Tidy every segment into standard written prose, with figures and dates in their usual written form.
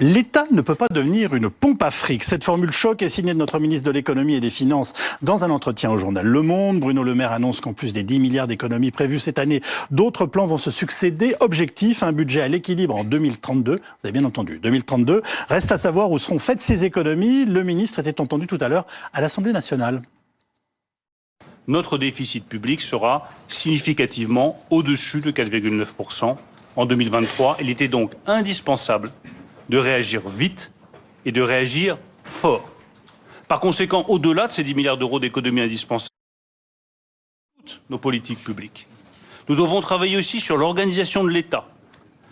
L'État ne peut pas devenir une pompe à fric. Cette formule choc est signée de notre ministre de l'économie et des finances dans un entretien au journal Le Monde. Bruno Le Maire annonce qu'en plus des 10 milliards d'économies prévues cette année, d'autres plans vont se succéder. Objectif, un budget à l'équilibre en 2032. Vous avez bien entendu, 2032. Reste à savoir où seront faites ces économies. Le ministre était entendu tout à l'heure à l'Assemblée nationale. Notre déficit public sera significativement au-dessus de 4,9% en 2023. Il était donc indispensable de réagir vite et de réagir fort. Par conséquent, au-delà de ces 10 milliards d'euros d'économies indispensables, toutes nos politiques publiques, nous devons travailler aussi sur l'organisation de l'État,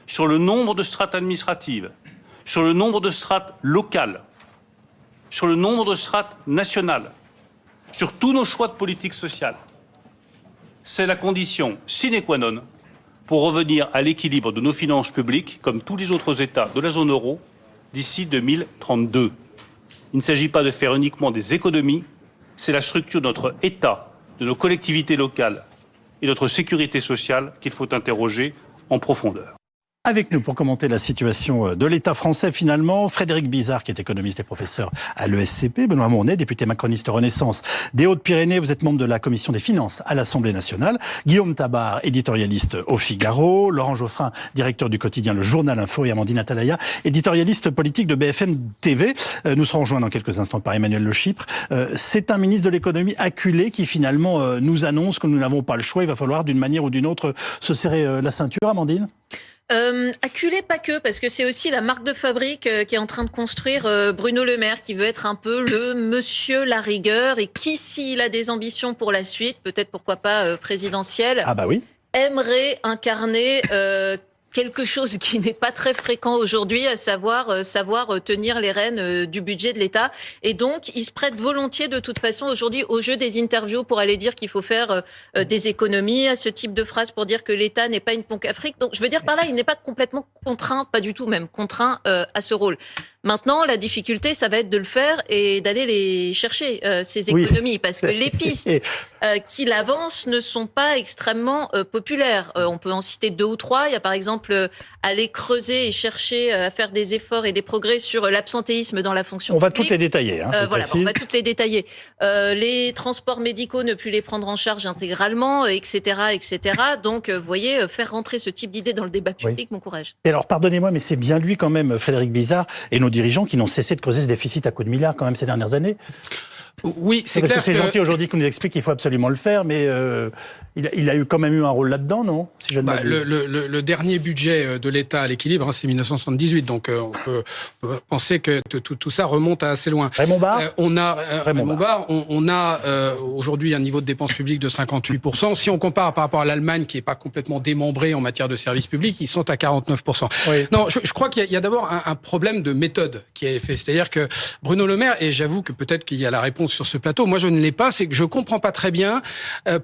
sur le nombre de strates administratives, sur le nombre de strates locales, sur le nombre de strates nationales, sur tous nos choix de politique sociale. C'est la condition sine qua non pour revenir à l'équilibre de nos finances publiques, comme tous les autres États de la zone euro, d'ici 2032. Il ne s'agit pas de faire uniquement des économies, c'est la structure de notre État, de nos collectivités locales et de notre sécurité sociale qu'il faut interroger en profondeur. Avec nous pour commenter la situation de l'État français finalement, Frédéric Bizard qui est économiste et professeur à l'ESCP, Benoît Mornet, député macroniste Renaissance des Hautes-Pyrénées, vous êtes membre de la commission des finances à l'Assemblée nationale, Guillaume Tabar, éditorialiste au Figaro, Laurent Geoffrin, directeur du quotidien Le Journal Info et Amandine Atalaya, éditorialiste politique de BFM TV. Nous serons rejoints dans quelques instants par Emmanuel Le Chypre. C'est un ministre de l'économie acculé qui finalement nous annonce que nous n'avons pas le choix, il va falloir d'une manière ou d'une autre se serrer la ceinture, Amandine ? Acculé pas que, parce que c'est aussi la marque de fabrique qui est en train de construire Bruno Le Maire, qui veut être un peu le monsieur la rigueur et qui, s'il a des ambitions pour la suite, peut-être pourquoi pas présidentielle, aimerait incarner quelque chose qui n'est pas très fréquent aujourd'hui, à savoir tenir les rênes du budget de l'État. Et donc, il se prête volontiers de toute façon aujourd'hui au jeu des interviews pour aller dire qu'il faut faire des économies, à ce type de phrase pour dire que l'État n'est pas une pompe à fric. Donc, je veux dire par là, il n'est pas complètement contraint, pas du tout même, contraint à ce rôle. Maintenant, la difficulté, ça va être de le faire et d'aller les chercher, ces économies, parce que les pistes qu'il avance ne sont pas extrêmement populaires. On peut en citer 2 ou 3. Il y a par exemple aller creuser et chercher à faire des efforts et des progrès sur l'absentéisme dans la fonction publique. On va toutes les détailler. Voilà, on va toutes les détailler. Les transports médicaux, ne plus les prendre en charge intégralement, etc., etc. Donc, vous voyez, faire rentrer ce type d'idée dans le débat public, bon courage. Et alors, pardonnez-moi, mais c'est bien lui quand même, Frédéric Bizard, et nos dirigeants qui n'ont cessé de creuser ce déficit à coups de milliards quand même ces dernières années. Oui, c'est clair. Parce que c'est gentil aujourd'hui qu'on nous explique qu'il faut absolument le faire, mais il a quand même eu un rôle là-dedans, non, si je ne m'abuse. Le dernier budget de l'État à l'équilibre, c'est 1978, donc on peut penser que tout ça remonte à assez loin. Raymond Barre on a aujourd'hui un niveau de dépenses publiques de 58%. Si on compare par rapport à l'Allemagne, qui n'est pas complètement démembrée en matière de services publics, ils sont à 49%. Oui. Non, je crois qu'il y a d'abord un problème de méthode qui est fait. C'est-à-dire que Bruno Le Maire, et j'avoue que peut-être qu'il y a la réponse sur ce plateau, moi je ne l'ai pas, c'est que je comprends pas très bien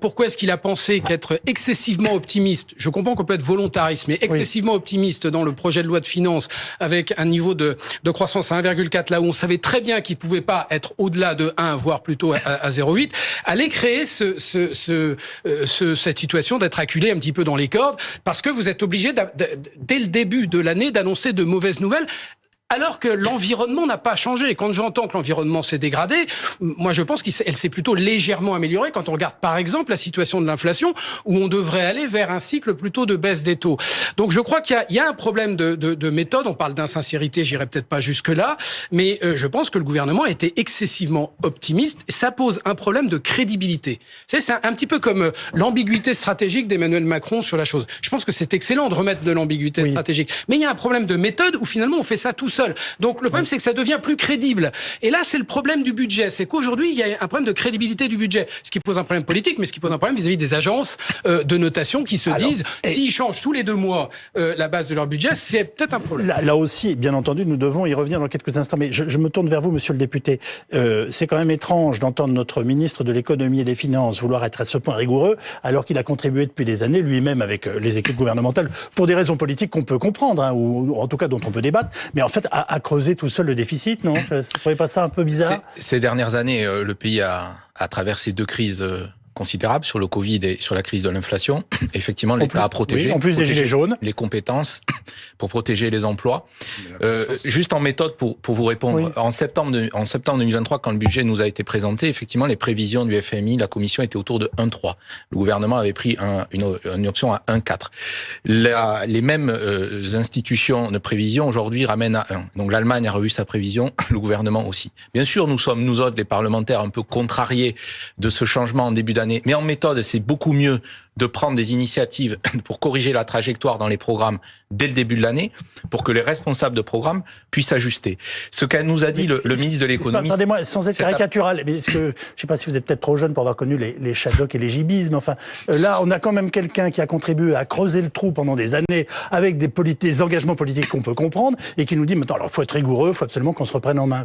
pourquoi est-ce qu'il a pensé qu'être excessivement optimiste, je comprends qu'on peut être volontariste, mais excessivement optimiste dans le projet de loi de finances avec un niveau de croissance à 1,4, là où on savait très bien qu'il pouvait pas être au-delà de 1, voire plutôt à 0,8, allait créer cette situation d'être acculé un petit peu dans les cordes, parce que vous êtes obligé dès le début de l'année d'annoncer de mauvaises nouvelles, alors que l'environnement n'a pas changé. Quand j'entends que l'environnement s'est dégradé, moi je pense qu'elle s'est plutôt légèrement améliorée quand on regarde par exemple la situation de l'inflation, où on devrait aller vers un cycle plutôt de baisse des taux. Donc je crois qu'il y a un problème de méthode, on parle d'insincérité, j'irai peut-être pas jusque-là, mais je pense que le gouvernement a été excessivement optimiste, et ça pose un problème de crédibilité. C'est un petit peu comme l'ambiguïté stratégique d'Emmanuel Macron sur la chose. Je pense que c'est excellent de remettre de l'ambiguïté stratégique, mais il y a un problème de méthode où finalement on fait ça tout seul. Donc le problème, c'est que ça devient plus crédible. Et là, c'est le problème du budget. C'est qu'aujourd'hui, il y a un problème de crédibilité du budget. Ce qui pose un problème politique, mais ce qui pose un problème vis-à-vis des agences de notation qui se disent, s'ils changent tous les 2 mois la base de leur budget, c'est peut-être un problème. Là aussi, bien entendu, nous devons y revenir dans quelques instants. Mais je me tourne vers vous, monsieur le député. C'est quand même étrange d'entendre notre ministre de l'économie et des finances vouloir être à ce point rigoureux, alors qu'il a contribué depuis des années, lui-même, avec les équipes gouvernementales, pour des raisons politiques qu'on peut comprendre, ou en tout cas dont on peut débattre. Mais en fait, à creuser tout seul le déficit, non ? Vous ne trouvez pas ça un peu bizarre ? Ces dernières années, le pays a traversé 2 crises considérable sur le Covid et sur la crise de l'inflation. Effectivement, l'État a protégé. Oui, en plus des gilets jaunes. Les compétences pour protéger les emplois. Juste en méthode pour vous répondre. En septembre 2023, quand le budget nous a été présenté, effectivement, les prévisions du FMI, la Commission étaient autour de 1,3. Le gouvernement avait pris une option à 1,4. Les mêmes institutions de prévision aujourd'hui ramènent à 1. Donc l'Allemagne a revu sa prévision, le gouvernement aussi. Bien sûr, nous sommes, nous autres, les parlementaires, un peu contrariés de ce changement en début d'année. Mais en méthode, c'est beaucoup mieux de prendre des initiatives pour corriger la trajectoire dans les programmes dès le début de l'année, pour que les responsables de programmes puissent ajuster. Ce qu'a nous a dit le ministre de l'économie... Attendez-moi, sans être caricatural, mais est-ce que, je sais pas si vous êtes peut-être trop jeune pour avoir connu les Shadocks et les Gibis, mais enfin, là, on a quand même quelqu'un qui a contribué à creuser le trou pendant des années avec des engagements politiques qu'on peut comprendre, et qui nous dit, maintenant, alors, faut être rigoureux, faut absolument qu'on se reprenne en main.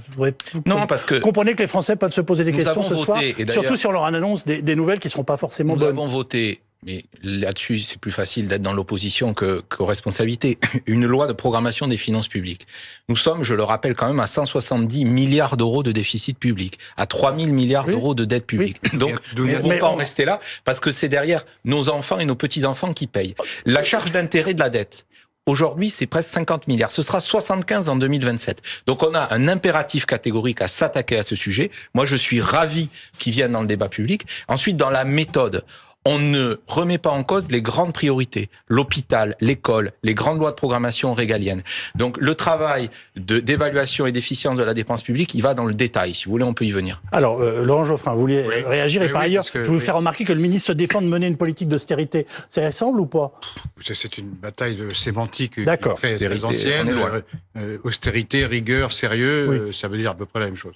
Non, parce que... Comprenez que les Français peuvent se poser des questions ce soir, surtout si on leur annonce des nouvelles qui seront pas forcément bonnes. Nous avons voté... Mais là-dessus, c'est plus facile d'être dans l'opposition qu'aux responsabilités. Une loi de programmation des finances publiques. Nous sommes, je le rappelle quand même, à 170 milliards d'euros de déficit public, à 3 000 milliards d'euros de dette publique. Donc, nous ne pouvons pas en rester là, parce que c'est derrière nos enfants et nos petits-enfants qui payent. La charge d'intérêt de la dette, aujourd'hui, c'est presque 50 milliards. Ce sera 75 en 2027. Donc, on a un impératif catégorique à s'attaquer à ce sujet. Moi, je suis ravi qu'il vienne dans le débat public. Ensuite, dans la méthode, on ne remet pas en cause les grandes priorités, l'hôpital, l'école, les grandes lois de programmation régaliennes. Donc le travail d'évaluation et d'efficience de la dépense publique, il va dans le détail. Si vous voulez, on peut y venir. Alors, Laurent Geoffrin, vous vouliez réagir, et par ailleurs, je vais vous faire remarquer que le ministre se défend de mener une politique d'austérité. Ça ressemble ou pas? C'est une bataille sémantique très ancienne. Austérité, rigueur, sérieux, ça veut dire à peu près la même chose.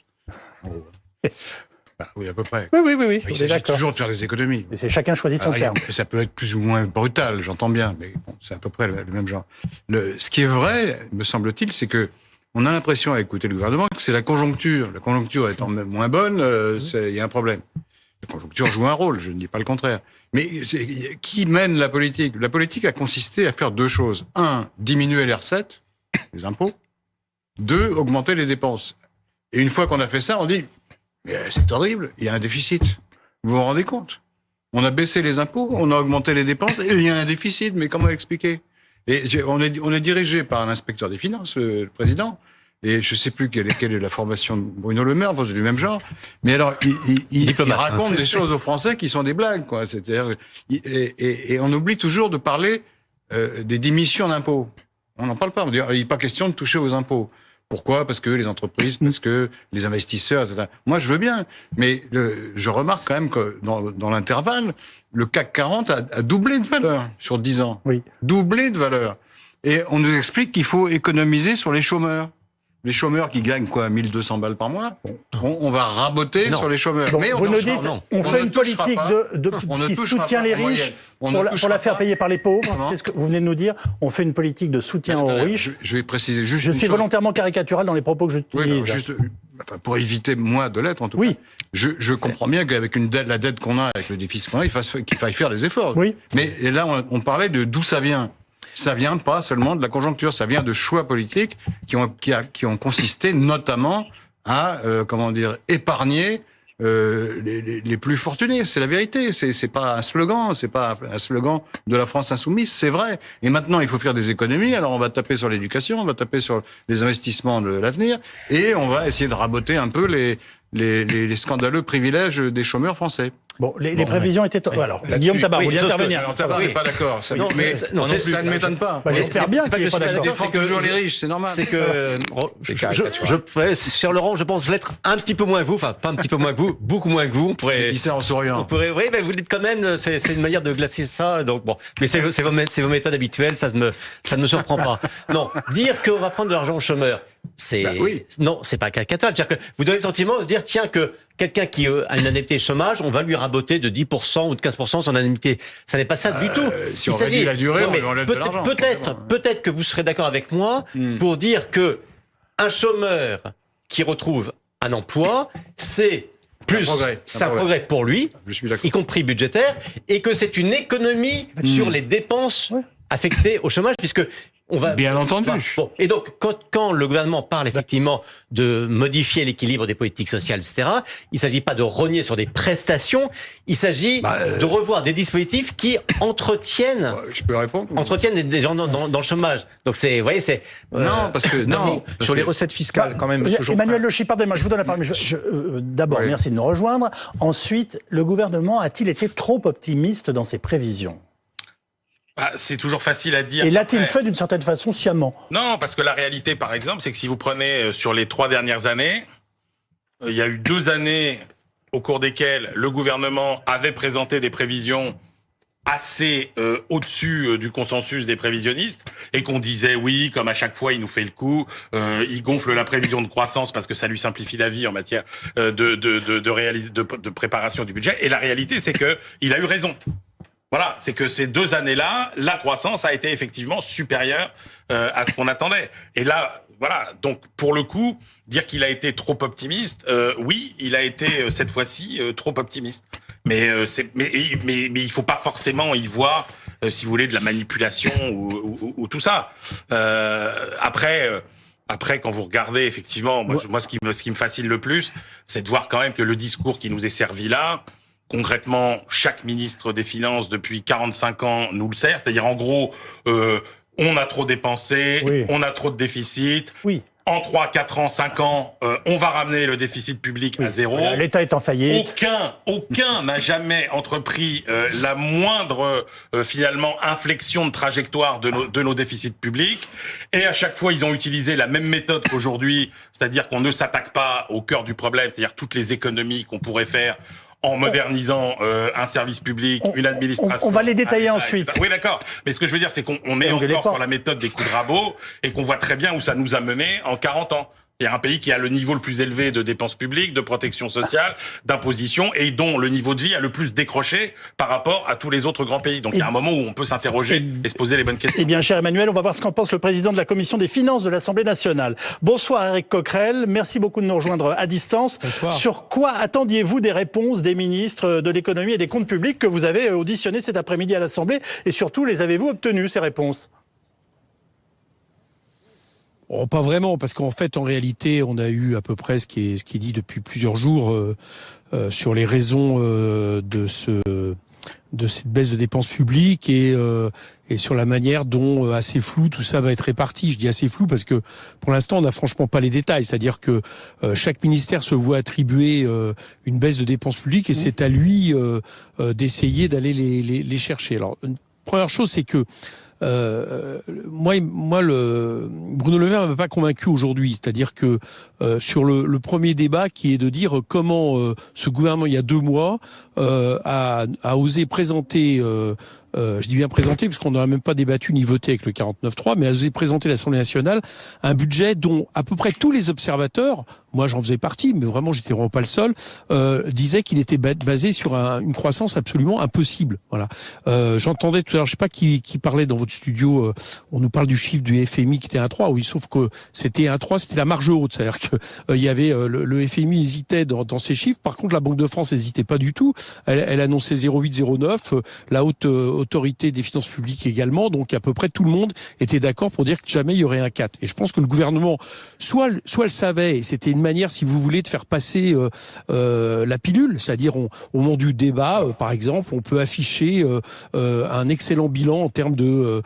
Oui, à peu près. Oui. Il s'agit toujours de faire des économies. Et c'est chacun choisit son terme. Ça peut être plus ou moins brutal, j'entends bien, mais bon, c'est à peu près le même genre. Ce qui est vrai, me semble-t-il, c'est que on a l'impression, à écouter le gouvernement, que c'est la conjoncture. La conjoncture étant moins bonne, il y a un problème. La conjoncture joue un rôle, je ne dis pas le contraire. Mais qui mène la politique? La politique a consisté à faire deux choses. 1, diminuer les recettes, les impôts. 2, augmenter les dépenses. Et une fois qu'on a fait ça, on dit... Mais c'est horrible, il y a un déficit. Vous vous rendez compte? On a baissé les impôts, on a augmenté les dépenses, et il y a un déficit, mais comment expliquer? Et on est dirigé par un inspecteur des finances, le président, et je ne sais plus quelle est la formation de Bruno Le Maire, enfin c'est du même genre, mais alors il raconte des choses aux Français qui sont des blagues, quoi. C'est-à-dire, et on oublie toujours de parler des démissions d'impôts. On n'en parle pas, on dit il n'est pas question de toucher aux impôts. Pourquoi? Parce que les entreprises, parce que les investisseurs, etc. Moi, je veux bien, mais je remarque quand même que dans l'intervalle, le CAC 40 a doublé de valeur sur 10 ans. Oui. Doublé de valeur. Et on nous explique qu'il faut économiser sur les chômeurs. Les chômeurs qui gagnent quoi, 1200 balles par mois, on va raboter sur les chômeurs. Donc, mais vous nous dites, on fait une politique qui soutient les riches pour la faire payer par les pauvres. C'est ce que vous venez de nous dire. On fait une politique de soutien aux riches. Je vais préciser juste. Je suis volontairement caricatural dans les propos que j'utilise. Juste, pour éviter moi de l'être en tout cas. Je comprends bien qu'avec la dette qu'on a, avec le déficit qu'on a, qu'il faille faire des efforts. Oui. Mais là, on parlait de d'où ça vient. Ça vient pas seulement de la conjoncture, ça vient de choix politiques qui ont consisté notamment à épargner les plus fortunés. C'est la vérité. C'est pas un slogan. C'est pas un slogan de la France insoumise. C'est vrai. Et maintenant, il faut faire des économies. Alors, on va taper sur l'éducation, on va taper sur les investissements de l'avenir, et on va essayer de raboter un peu les scandaleux privilèges des chômeurs français. Bon, les prévisions étaient... Alors, Guillaume Tabar, vous vouliez intervenir. Alors, Tabar n'est pas d'accord. Ça ne m'étonne pas. J'espère bien qu'il n'est pas d'accord. Défend toujours les riches, c'est normal. C'est que... Cher Laurent, je pense l'être un petit peu moins que vous. Enfin, pas un petit peu moins que vous, beaucoup moins que vous. J'ai dit ça en souriant. Oui, mais vous le dites quand même, c'est une manière de glacer ça. Donc bon, mais c'est vos méthodes habituelles, ça ne me surprend pas. Non, dire qu'on va prendre de l'argent aux chômeurs, non, c'est pas caricatural. C'est-à-dire que vous donnez le sentiment de dire, tiens, que quelqu'un qui a une indemnité chômage, on va lui raboter de 10% ou de 15% son indemnité. Ça n'est pas ça du tout. Si on réduit la durée, on lui enlève de l'argent. Peut-être que vous serez d'accord avec moi pour dire que un chômeur qui retrouve un emploi, c'est un progrès pour lui, y compris budgétaire, et que c'est une économie sur les dépenses affectées au chômage, puisque Bien entendu. Bon. Et donc, quand le gouvernement parle effectivement de modifier l'équilibre des politiques sociales, etc., il ne s'agit pas de rogner sur des prestations, il s'agit de revoir des dispositifs qui entretiennent, je peux répondre des gens dans le chômage. Donc vous voyez, c'est non, parce que sur les recettes fiscales, quand même, Monsieur Emmanuel Geoffrin. Le Chypre, pardonnez-moi, je vous donne la parole. D'abord, merci de nous rejoindre. Ensuite, le gouvernement a-t-il été trop optimiste dans ses prévisions ? C'est toujours facile à dire. Et l'a-t-il fait d'une certaine façon sciemment ? Non, parce que la réalité, par exemple, c'est que si vous prenez sur les 3 dernières années, il y a eu 2 années au cours desquelles le gouvernement avait présenté des prévisions assez au-dessus du consensus des prévisionnistes et qu'on disait oui, comme à chaque fois, il nous fait le coup, il gonfle la prévision de croissance parce que ça lui simplifie la vie en matière de préparation du budget. Et la réalité, c'est que il a eu raison. Voilà, c'est que ces 2 années-là, la croissance a été effectivement supérieure à ce qu'on attendait. Et là, voilà, donc pour le coup, dire qu'il a été trop optimiste, oui, il a été cette fois-ci trop optimiste. Mais il faut pas forcément y voir, si vous voulez, de la manipulation ou tout ça. Après, quand vous regardez effectivement, moi, ce qui me fascine le plus, c'est de voir quand même que le discours qui nous est servi là. Concrètement, chaque ministre des Finances depuis 45 ans nous le sert. C'est-à-dire, en gros, on a trop dépensé, on a trop de déficit. Oui. En 3, 4 ans, 5 ans, on va ramener le déficit public à 0. Voilà, l'État est en faillite. Aucun n'a jamais entrepris la moindre, finalement, inflexion de trajectoire de nos déficits publics. Et à chaque fois, ils ont utilisé la même méthode qu'aujourd'hui, c'est-à-dire qu'on ne s'attaque pas au cœur du problème, c'est-à-dire toutes les économies qu'on pourrait faire en modernisant un service public, une administration. On va les détailler ensuite. Oui, d'accord. Mais ce que je veux dire, c'est qu'on est encore sur la méthode des coups de rabot et qu'on voit très bien où ça nous a mené en 40 ans. Il y a un pays qui a le niveau le plus élevé de dépenses publiques, de protection sociale, d'imposition et dont le niveau de vie a le plus décroché par rapport à tous les autres grands pays. Donc il y a un moment où on peut s'interroger et se poser les bonnes questions. Eh bien, cher Emmanuel, on va voir ce qu'en pense le président de la Commission des Finances de l'Assemblée nationale. Bonsoir Éric Coquerel, merci beaucoup de nous rejoindre à distance. Bonsoir. Sur quoi attendiez-vous des réponses des ministres de l'économie et des comptes publics que vous avez auditionnés cet après-midi à l'Assemblée et surtout, les avez-vous obtenues, ces réponses ? Oh, pas vraiment, parce qu'en fait, en réalité, on a eu à peu près ce qui est dit depuis plusieurs jours sur les raisons de cette baisse de dépenses publiques et sur la manière dont assez flou tout ça va être réparti. Je dis assez flou parce que pour l'instant, on n'a franchement pas les détails. C'est-à-dire que chaque ministère se voit attribuer une baisse de dépenses publiques et c'est à lui d'essayer d'aller les chercher. Alors, une première chose, c'est que Bruno Le Maire m'a pas convaincu aujourd'hui. C'est-à-dire que sur le premier débat, qui est de dire comment ce gouvernement il y a 2 mois a osé présenter. Je dis bien présenter, puisqu'on n'aurait même pas débattu ni voté avec le 49.3, mais a osé présenter l'Assemblée nationale un budget dont à peu près tous les observateurs, moi j'en faisais partie, mais vraiment j'étais vraiment pas le seul, disaient qu'il était basé sur une croissance absolument impossible. Voilà. J'entendais tout à l'heure, je sais pas qui parlait dans votre studio, on nous parle du chiffre du FMI qui était 1,3. Oui, sauf que c'était 1,3, c'était la marge haute, c'est-à-dire que il y avait le FMI hésitait dans ces chiffres. Par contre, la Banque de France hésitait pas du tout. Elle annonçait 0,8, 0,9. La haute autorité des finances publiques également, donc à peu près tout le monde était d'accord pour dire que jamais il y aurait un 4. Et je pense que le gouvernement, soit le savait, et c'était une manière, si vous voulez, de faire passer la pilule, c'est-à-dire au moment du débat, par exemple, on peut afficher un excellent bilan en termes de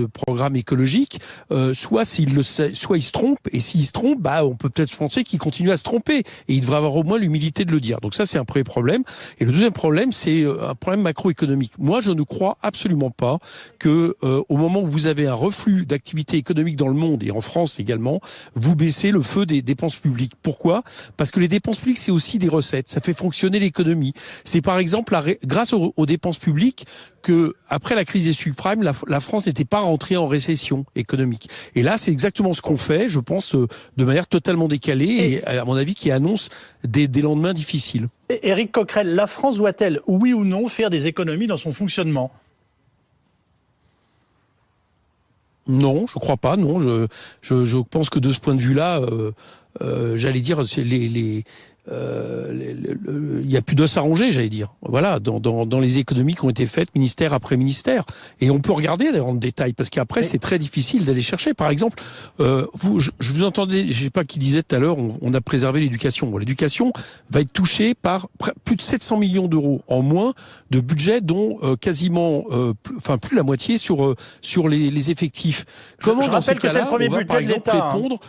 programme écologique, soit il se trompe, et s'il se trompe, on peut peut-être penser qu'il continue à se tromper, et il devrait avoir au moins l'humilité de le dire. Donc ça, c'est un premier problème. Et le deuxième problème, c'est un problème macroéconomique. Moi, je ne crois absolument pas que au moment où vous avez un reflux d'activité économique dans le monde et en France également, vous baissez le feu des dépenses publiques. Pourquoi ? Parce que les dépenses publiques, c'est aussi des recettes. Ça fait fonctionner l'économie. C'est par exemple grâce aux dépenses publiques que après la crise des subprimes, la France n'était pas rentrée en récession économique. Et là, c'est exactement ce qu'on fait, je pense, de manière totalement décalée et à mon avis, qui annonce des lendemains difficiles. Éric Coquerel, la France doit-elle, oui ou non, faire des économies dans son fonctionnement ? Non, je crois pas. Non, je pense que de ce point de vue-là, j'allais dire, il y a plus d'os à ronger, j'allais dire. Voilà, dans les économies qui ont été faites ministère après ministère. Et on peut regarder d'ailleurs en détail, parce qu'après c'est très difficile d'aller chercher. Par exemple, je vous entendais, je sais pas qui disait tout à l'heure, on a préservé l'éducation. Bon, l'éducation va être touchée par plus de 700 millions d'euros en moins de budget, dont quasiment, plus la moitié sur les effectifs. Comment dans ces cas-là, on va par exemple répondre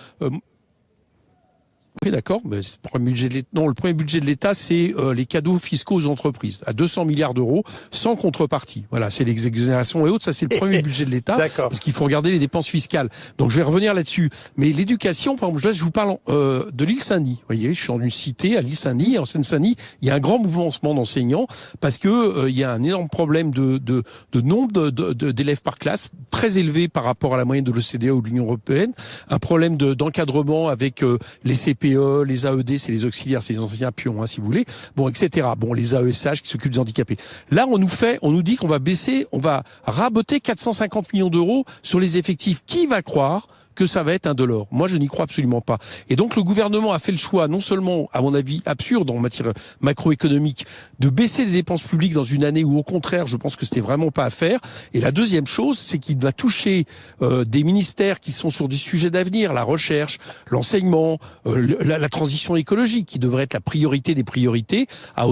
oui, d'accord. Mais le premier budget de l'État, c'est les cadeaux fiscaux aux entreprises à 200 milliards d'euros sans contrepartie. Voilà, c'est les exonérations et autres. Ça, c'est le premier budget de l'État. Parce qu'il faut regarder les dépenses fiscales. Donc, je vais revenir là-dessus. Mais l'éducation, par exemple, je vous parle de l'île Saint-Denis. Vous voyez, je suis dans une cité à l'île Saint-Denis. En Seine-Saint-Denis, il y a un grand mouvement en ce moment d'enseignants parce que il y a un énorme problème de nombre d'élèves par classe très élevé par rapport à la moyenne de l'OCDE ou de l'Union européenne. Un problème d'encadrement avec les CPE, les AED, c'est les auxiliaires, c'est les enseignants pions, si vous voulez. Bon, etc. Bon, les AESH qui s'occupent des handicapés. Là, on nous dit qu'on va baisser, on va raboter 450 millions d'euros sur les effectifs. Qui va croire que ça va être indolore? Moi, je n'y crois absolument pas. Et donc, le gouvernement a fait le choix, non seulement, à mon avis, absurde en matière macroéconomique, de baisser les dépenses publiques dans une année où, au contraire, je pense que c'était vraiment pas à faire. Et la deuxième chose, c'est qu'il va toucher des ministères qui sont sur des sujets d'avenir, la recherche, l'enseignement, la transition écologique, qui devrait être la priorité des priorités, à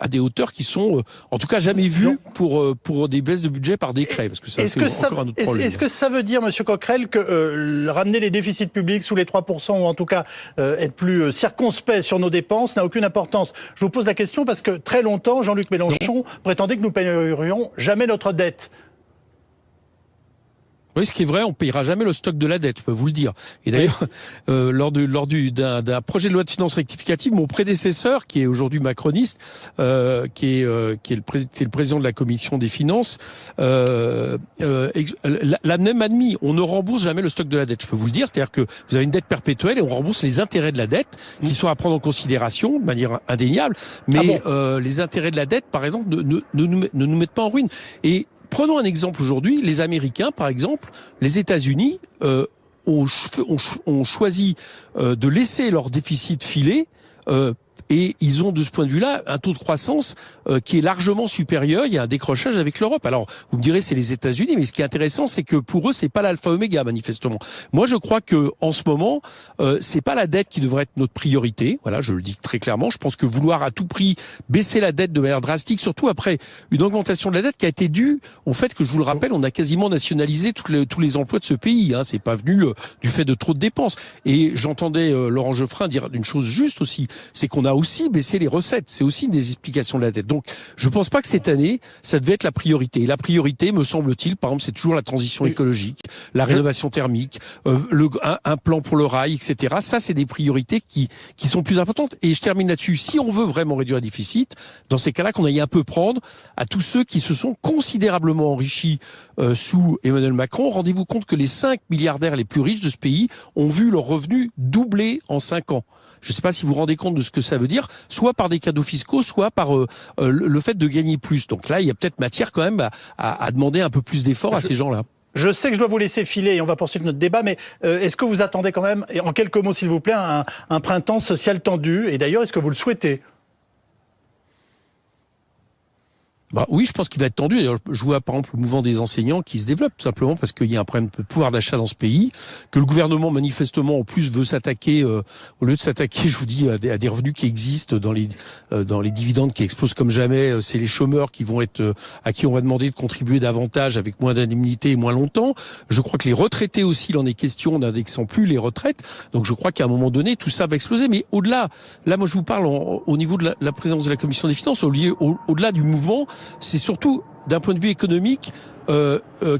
des hauteurs qui sont, en tout cas, jamais vues pour des baisses de budget par décret, parce que ça, c'est encore un autre problème. Est-ce que ça veut dire, Monsieur Coquerel, que ramener les déficits publics sous les 3%, ou en tout cas être plus circonspect sur nos dépenses, n'a aucune importance? Je vous pose la question parce que très longtemps, Jean-Luc Mélenchon prétendait que nous ne paierions jamais notre dette. Oui, ce qui est vrai, on payera jamais le stock de la dette, je peux vous le dire. Et d'ailleurs, lors d'un projet de loi de finances rectificative, mon prédécesseur, qui est aujourd'hui macroniste, qui est le président de la commission des finances, l'a même admis. On ne rembourse jamais le stock de la dette. Je peux vous le dire, c'est-à-dire que vous avez une dette perpétuelle et on rembourse les intérêts de la dette, qui sont à prendre en considération de manière indéniable. Mais les intérêts de la dette, par exemple, ne nous mettent pas en ruine. Et prenons un exemple aujourd'hui, les Américains, par exemple, les États-Unis ont choisi de laisser leur déficit filer et ils ont de ce point de vue-là un taux de croissance qui est largement supérieur. Il y a un décrochage avec l'Europe. Alors vous me direz c'est les États-Unis, mais ce qui est intéressant c'est que pour eux c'est pas l'alpha oméga manifestement. Moi je crois que en ce moment c'est pas la dette qui devrait être notre priorité. Voilà, je le dis très clairement. Je pense que vouloir à tout prix baisser la dette de manière drastique, surtout après une augmentation de la dette qui a été due au fait que, je vous le rappelle, on a quasiment nationalisé tous les emplois de ce pays. C'est pas venu du fait de trop de dépenses. Et j'entendais Laurent Geoffrin dire une chose juste aussi, c'est qu'on a aussi baissé les recettes. C'est aussi une des explications de la dette. Donc, je pense pas que cette année, ça devait être la priorité. Et la priorité, me semble-t-il, par exemple, c'est toujours la transition écologique, la rénovation thermique, un plan pour le rail, etc. Ça, c'est des priorités qui sont plus importantes. Et je termine là-dessus. Si on veut vraiment réduire le déficit, dans ces cas-là, qu'on aille un peu prendre à tous ceux qui se sont considérablement enrichis sous Emmanuel Macron. Rendez-vous compte que les 5 milliardaires les plus riches de ce pays ont vu leurs revenus doubler en 5 ans. Je ne sais pas si vous vous rendez compte de ce que ça veut dire, soit par des cadeaux fiscaux, soit par le fait de gagner plus. Donc là, il y a peut-être matière quand même à demander un peu plus d'efforts à ces gens-là. Je sais que je dois vous laisser filer et on va poursuivre notre débat, mais est-ce que vous attendez quand même, et en quelques mots s'il vous plaît, un printemps social tendu? Et d'ailleurs, est-ce que vous le souhaitez? Oui, je pense qu'il va être tendu. D'ailleurs, je vois par exemple le mouvement des enseignants qui se développe tout simplement parce qu'il y a un problème de pouvoir d'achat dans ce pays, que le gouvernement manifestement en plus veut s'attaquer, au lieu de s'attaquer, je vous dis, à des revenus qui existent dans les dividendes qui explosent comme jamais. C'est les chômeurs qui vont être à qui on va demander de contribuer davantage avec moins d'indemnités et moins longtemps. Je crois que les retraités aussi, il en est question, n'indexant plus les retraites. Donc je crois qu'à un moment donné, tout ça va exploser. Mais au-delà, là, moi je vous parle au niveau de la présidence de la Commission des finances, au-delà du mouvement. C'est surtout, d'un point de vue économique,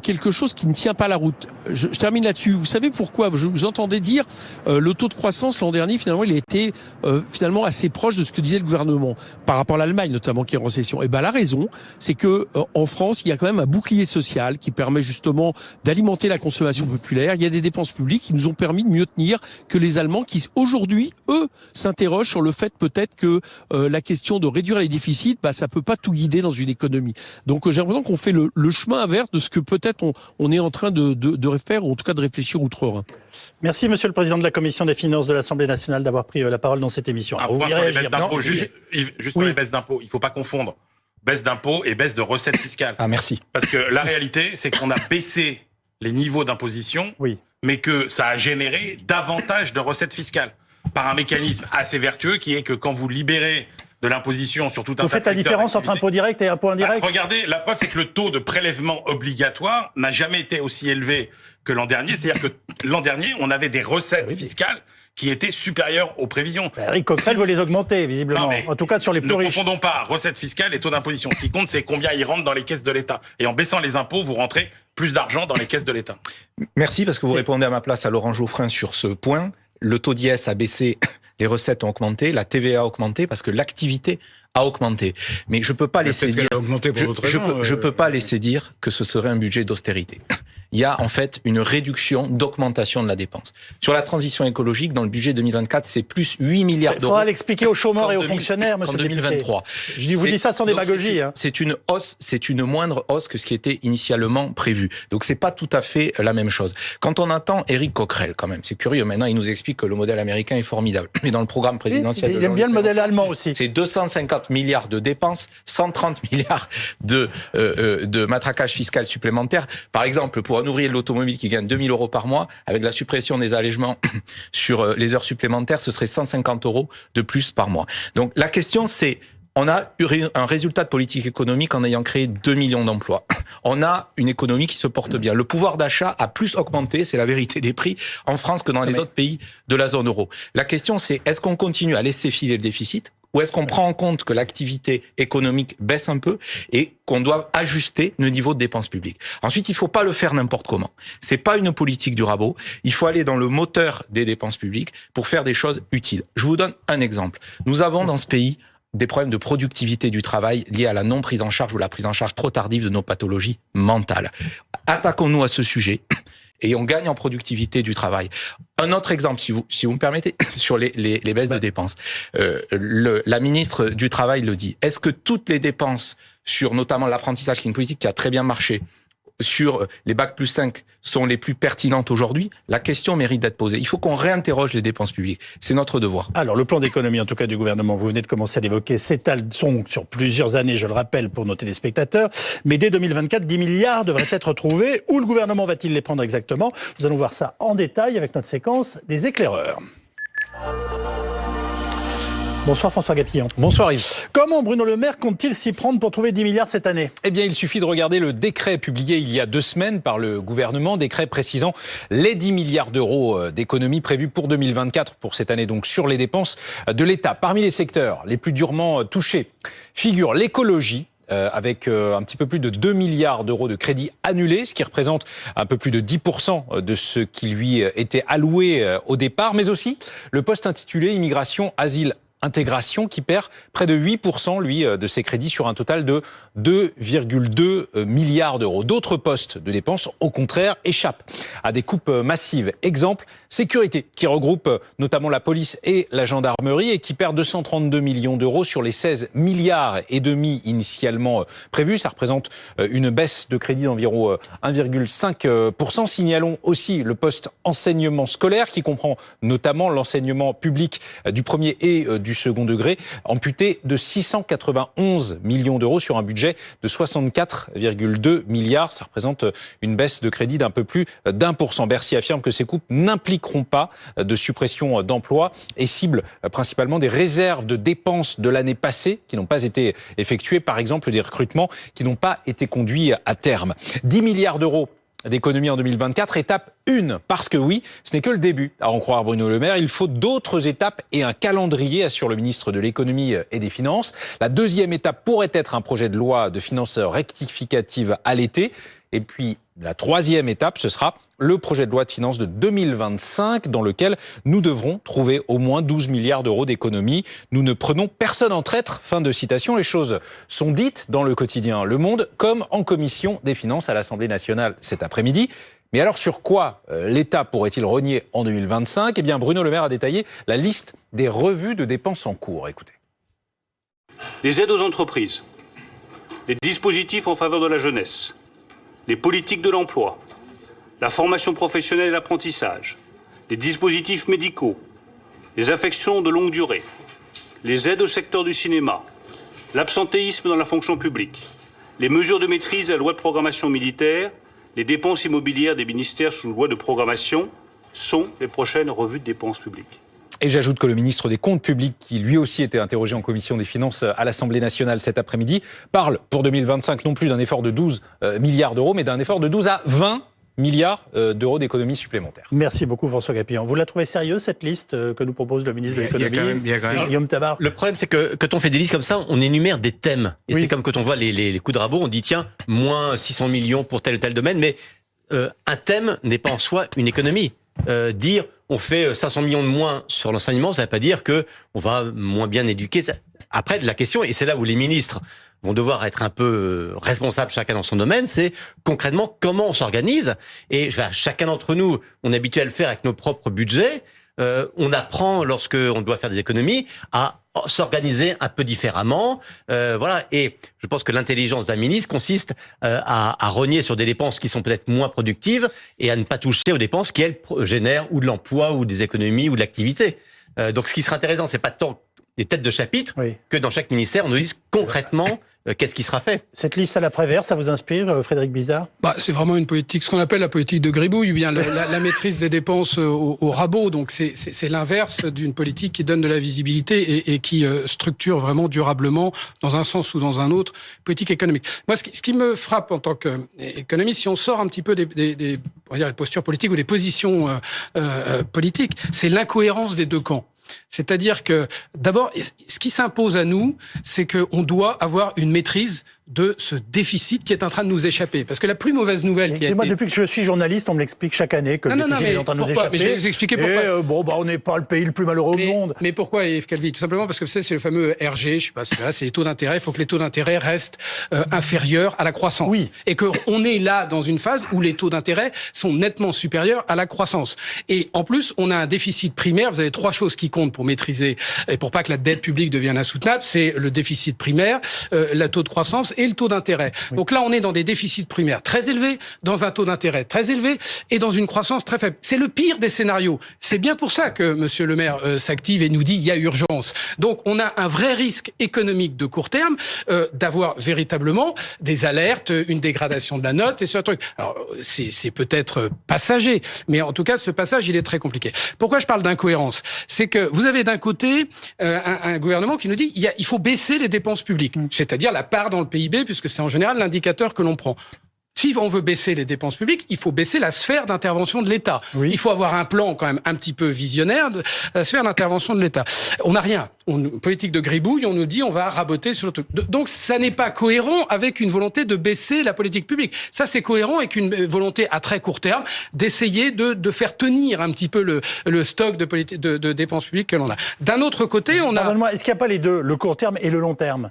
quelque chose qui ne tient pas la route. Je termine là-dessus. Vous savez pourquoi? Je vous entendais dire le taux de croissance l'an dernier, finalement, il a été finalement assez proche de ce que disait le gouvernement par rapport à l'Allemagne, notamment, qui est en récession. Et la raison, c'est que en France, il y a quand même un bouclier social qui permet justement d'alimenter la consommation populaire. Il y a des dépenses publiques qui nous ont permis de mieux tenir que les Allemands, qui aujourd'hui, eux, s'interrogent sur le fait peut-être que la question de réduire les déficits, ça peut pas tout guider dans une économie. Donc j'ai l'impression qu'on fait le chemin avec l'inverse de ce que peut-être on est en train de faire, ou en tout cas de réfléchir outre-Rhin. Merci, Monsieur le Président de la Commission des Finances de l'Assemblée nationale, d'avoir pris la parole dans cette émission. Un point sur les baisses d'impôts, juste sur les baisses d'impôts. Il ne faut pas confondre baisse d'impôts et baisse de recettes fiscales. Ah, merci. Parce que la réalité, c'est qu'on a baissé les niveaux d'imposition, mais que ça a généré davantage de recettes fiscales par un mécanisme assez vertueux qui est que quand vous libérez de l'imposition sur tout un tas de secteurs. Vous faites la différence entre impôt direct et impôt indirect? Regardez, la preuve, c'est que le taux de prélèvement obligatoire n'a jamais été aussi élevé que l'an dernier. C'est-à-dire que l'an dernier, on avait des recettes fiscales qui étaient supérieures aux prévisions. Eric Coquerel veut les augmenter, visiblement. En tout cas, sur les plus riches. Ne confondons pas recettes fiscales et taux d'imposition. Ce qui compte, c'est combien ils rentrent dans les caisses de l'État. Et en baissant les impôts, vous rentrez plus d'argent dans les caisses de l'État. Merci, parce que vous répondez à ma place à Laurent Geoffrin sur ce point. Le taux d'IS a baissé, les recettes ont augmenté, la TVA a augmenté, parce que l'activité a augmenté. Mais je peux pas laisser dire, je peux pas laisser dire que ce serait un budget d'austérité. Il y a en fait une réduction d'augmentation de la dépense. Sur la transition écologique, dans le budget 2024, c'est plus 8 milliards d'euros. Il faudra l'expliquer aux chômeurs et aux fonctionnaires, monsieur le député. En 2023. Je vous dis ça sans démagogie. C'est une hausse, c'est une moindre hausse que ce qui était initialement prévu. Donc c'est pas tout à fait la même chose. Quand on entend Eric Coquerel, quand même, c'est curieux, maintenant il nous explique que le modèle américain est formidable. Mais dans le programme présidentiel... Il aime bien le modèle allemand aussi. C'est 250 milliards de dépenses, 130 milliards de matraquage fiscal supplémentaire. Par exemple, pour un ouvrier de l'automobile qui gagne 2000 € par mois, avec la suppression des allègements sur les heures supplémentaires, ce serait 150 € de plus par mois. Donc la question c'est, on a eu un résultat de politique économique en ayant créé 2 millions d'emplois. On a une économie qui se porte bien. Le pouvoir d'achat a plus augmenté, c'est la vérité des prix, en France que dans les autres pays de la zone euro. La question c'est, est-ce qu'on continue à laisser filer le déficit ? Ou est-ce qu'on prend en compte que l'activité économique baisse un peu et qu'on doit ajuster le niveau de dépenses publiques? Ensuite, il ne faut pas le faire n'importe comment. C'est pas une politique du rabot. Il faut aller dans le moteur des dépenses publiques pour faire des choses utiles. Je vous donne un exemple. Nous avons dans ce pays des problèmes de productivité du travail liés à la non prise en charge ou la prise en charge trop tardive de nos pathologies mentales. Attaquons-nous à ce sujet et on gagne en productivité du travail. Un autre exemple, si vous me permettez, sur les baisses de dépenses. La ministre du Travail le dit. Est-ce que toutes les dépenses sur notamment l'apprentissage, qui est une politique qui a très bien marché, sur les bacs plus 5 sont les plus pertinentes aujourd'hui? La question mérite d'être posée. Il faut qu'on réinterroge les dépenses publiques. C'est notre devoir. Alors, le plan d'économie, en tout cas, du gouvernement, vous venez de commencer à l'évoquer, s'étale sur plusieurs années, je le rappelle, pour nos téléspectateurs. Mais dès 2024, 10 milliards devraient être trouvés. Où le gouvernement va-t-il les prendre exactement? Nous allons voir ça en détail avec notre séquence des éclaireurs. Bonsoir François Gapillon. Bonsoir Yves. Comment Bruno Le Maire compte-t-il s'y prendre pour trouver 10 milliards cette année? Eh bien, il suffit de regarder le décret publié il y a 2 semaines par le gouvernement, décret précisant les 10 milliards d'euros d'économies prévues pour 2024, pour cette année donc, sur les dépenses de l'État. Parmi les secteurs les plus durement touchés figure l'écologie, avec un petit peu plus de 2 milliards d'euros de crédits annulés, ce qui représente un peu plus de 10% de ce qui lui était alloué au départ, mais aussi le poste intitulé Immigration, Asile, Intégration qui perd près de 8%, lui, de ses crédits sur un total de 2,2 milliards d'euros. D'autres postes de dépenses, au contraire, échappent à des coupes massives. Exemple, sécurité, qui regroupe notamment la police et la gendarmerie et qui perd 232 millions d'euros sur les 16 milliards et demi initialement prévus. Ça représente une baisse de crédit d'environ 1,5%. Signalons aussi le poste enseignement scolaire qui comprend notamment l'enseignement public du premier et du second degré, amputé de 691 millions d'euros sur un budget de 64,2 milliards. Ça représente une baisse de crédit d'un peu plus d'1%. Bercy affirme que ces coupes n'impliqueront pas de suppression d'emplois et ciblent principalement des réserves de dépenses de l'année passée qui n'ont pas été effectuées, par exemple des recrutements qui n'ont pas été conduits à terme. 10 milliards d'euros d'économie en 2024, étape 1, parce que oui, ce n'est que le début. À en croire Bruno Le Maire, il faut d'autres étapes et un calendrier, assure le ministre de l'économie et des finances. La deuxième étape pourrait être un projet de loi de finances rectificative à l'été. Et puis, la troisième étape, ce sera le projet de loi de finances de 2025, dans lequel nous devrons trouver au moins 12 milliards d'euros d'économies. Nous ne prenons personne en traître. Fin de citation. Les choses sont dites dans le quotidien Le Monde, comme en commission des finances à l'Assemblée nationale cet après-midi. Mais alors, sur quoi l'État pourrait-il rogner en 2025 ? Eh bien, Bruno Le Maire a détaillé la liste des revues de dépenses en cours. Écoutez. Les aides aux entreprises, les dispositifs en faveur de la jeunesse, les politiques de l'emploi, la formation professionnelle et l'apprentissage, les dispositifs médicaux, les affections de longue durée, les aides au secteur du cinéma, l'absentéisme dans la fonction publique, les mesures de maîtrise de la loi de programmation militaire, les dépenses immobilières des ministères sous loi de programmation sont les prochaines revues de dépenses publiques. Et j'ajoute que le ministre des Comptes publics, qui lui aussi était interrogé en commission des finances à l'Assemblée nationale cet après-midi, parle pour 2025 non plus d'un effort de 12 milliards d'euros, mais d'un effort de 12 à 20 milliards d'euros d'économies supplémentaires. Merci beaucoup François Grépillon. Vous la trouvez sérieuse cette liste que nous propose le ministre de l'économie, Guillaume Tabar? Le problème, c'est que quand on fait des listes comme ça, on énumère des thèmes. Et c'est comme quand on voit les coups de rabot, on dit tiens, moins 600 millions pour tel ou tel domaine, mais un thème n'est pas en soi une économie. Dire on fait 500 millions de moins sur l'enseignement, ça ne veut pas dire que on va moins bien éduquer. Après, la question, et c'est là où les ministres vont devoir être un peu responsables chacun dans son domaine, c'est concrètement comment on s'organise. Et chacun d'entre nous, on est habitué à le faire avec nos propres budgets. On apprend, lorsqu'on doit faire des économies, à s'organiser un peu différemment. Voilà. Et je pense que l'intelligence d'un ministre consiste à rogner sur des dépenses qui sont peut-être moins productives et à ne pas toucher aux dépenses qui, elles, génèrent ou de l'emploi ou des économies ou de l'activité. Donc ce qui sera intéressant, c'est pas tant des têtes de chapitre que dans chaque ministère, on nous dise concrètement qu'est-ce qui sera fait. Cette liste à la Prévert, ça vous inspire, Frédéric Bizard? C'est vraiment une politique, ce qu'on appelle la politique de gribouille, ou bien la maîtrise des dépenses au rabot. Donc c'est l'inverse d'une politique qui donne de la visibilité et qui structure vraiment durablement, dans un sens ou dans un autre, politique économique. Moi, ce qui me frappe en tant qu'économiste, si on sort un petit peu des postures politiques ou des positions politiques, c'est l'incohérence des deux camps. C'est-à-dire que, d'abord, ce qui s'impose à nous, c'est qu'on doit avoir une maîtrise de ce déficit qui est en train de nous échapper. Parce que la plus mauvaise nouvelle qui a été... Moi, depuis que je suis journaliste, on me l'explique chaque année que le déficit est en train de nous échapper. Mais je vais vous expliquer pourquoi. Et on n'est pas le pays le plus malheureux au monde. Mais pourquoi, Yves Calvi? Tout simplement parce que c'est le fameux RG, je sais pas, c'est les taux d'intérêt. Il faut que les taux d'intérêt restent inférieurs à la croissance. Oui. Et qu'on est là dans une phase où les taux d'intérêt sont nettement supérieurs à la croissance. Et en plus, on a un déficit primaire. Vous avez trois choses qui comptent pour maîtriser et pour pas que la dette publique devienne insoutenable. C'est le déficit primaire, le taux de croissance et le taux d'intérêt. Oui. Donc là, on est dans des déficits primaires très élevés, dans un taux d'intérêt très élevé et dans une croissance très faible. C'est le pire des scénarios. C'est bien pour ça que Monsieur le maire s'active et nous dit il y a urgence. Donc on a un vrai risque économique de court terme d'avoir véritablement des alertes, une dégradation de la note et ce truc. Alors c'est peut-être passager, mais en tout cas ce passage il est très compliqué. Pourquoi je parle d'incohérence? C'est que vous avez d'un côté un gouvernement qui nous dit il faut baisser les dépenses publiques, c'est-à-dire la part dans le PIB, puisque c'est en général l'indicateur que l'on prend. Si on veut baisser les dépenses publiques, il faut baisser la sphère d'intervention de l'État. Oui. Il faut avoir un plan quand même un petit peu visionnaire de la sphère d'intervention de l'État. On n'a rien. Politique de gribouille, on nous dit on va raboter sur le truc. Donc ça n'est pas cohérent avec une volonté de baisser la politique publique. Ça c'est cohérent avec une volonté à très court terme d'essayer de faire tenir un petit peu le stock de dépenses publiques que l'on a. D'un autre côté, on a... Pardonne-moi, est-ce qu'il n'y a pas les deux, le court terme et le long terme?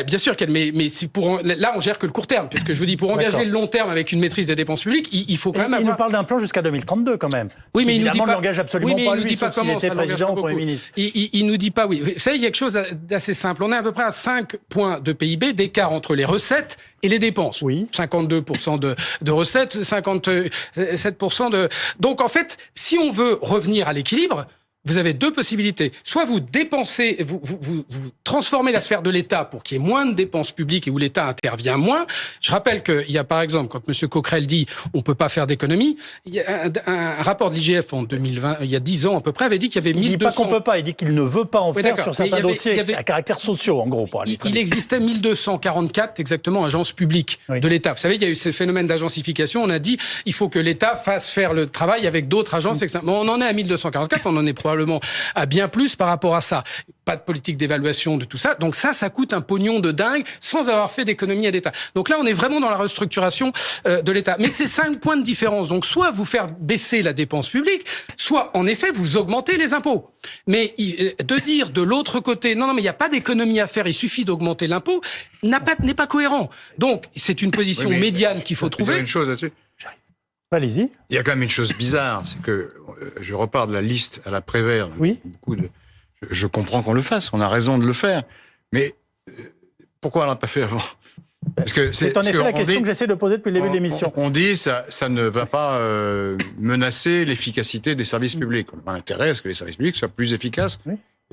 Bien sûr qu'il y a, mais si là on gère que le court terme, puisque je vous dis pour engager le long terme avec une maîtrise des dépenses publiques, il faut quand même avoir... Il nous parle d'un plan jusqu'à 2032 quand même. Oui, mais il nous dit pas. Il n'engage absolument pas lui, sauf s'il était président ou Premier ministre. Il nous dit pas oui. Vous savez, il y a quelque chose d'assez simple. On est à peu près à 5 points de PIB d'écart entre les recettes et les dépenses. Oui. 52% de recettes, 57% de... Donc en fait, si on veut revenir à l'équilibre, vous avez deux possibilités. Soit vous dépensez, vous transformez la sphère de l'État pour qu'il y ait moins de dépenses publiques et où l'État intervient moins. Je rappelle qu'il y a par exemple, quand M. Coquerel dit on peut pas faire d'économie, il y a un rapport de l'IGF en 2020, il y a 10 ans à peu près, avait dit qu'il y avait 1200... Il dit pas qu'on peut pas, il dit qu'il ne veut pas en faire sur certains dossiers à caractère sociaux, en gros. Pour aller il existait 1244 exactement agences publiques de l'État. Vous savez, il y a eu ce phénomène d'agencification. On a dit il faut que l'État fasse faire le travail avec d'autres agences. On en est à 1244, on en est probablement à bien plus par rapport à ça. Pas de politique d'évaluation de tout ça. Donc ça coûte un pognon de dingue sans avoir fait d'économie à l'État. Donc là, on est vraiment dans la restructuration de l'État. Mais c'est 5 points de différence. Donc soit vous faire baisser la dépense publique, soit en effet vous augmentez les impôts. Mais de dire de l'autre côté, non, mais il n'y a pas d'économie à faire, il suffit d'augmenter l'impôt, n'est pas cohérent. Donc c'est une position médiane qu'il faut trouver. Une chose là-dessus. Allez-y. Il y a quand même une chose bizarre, c'est que je repars de la liste à la Prévert. Oui. Je comprends qu'on le fasse, on a raison de le faire. Mais pourquoi on l'a pas fait avant? Parce que c'est en effet la question que j'essaie de poser depuis le début de l'émission. On dit ça ne va pas menacer l'efficacité des services publics. On a intérêt à ce que les services publics soient plus efficaces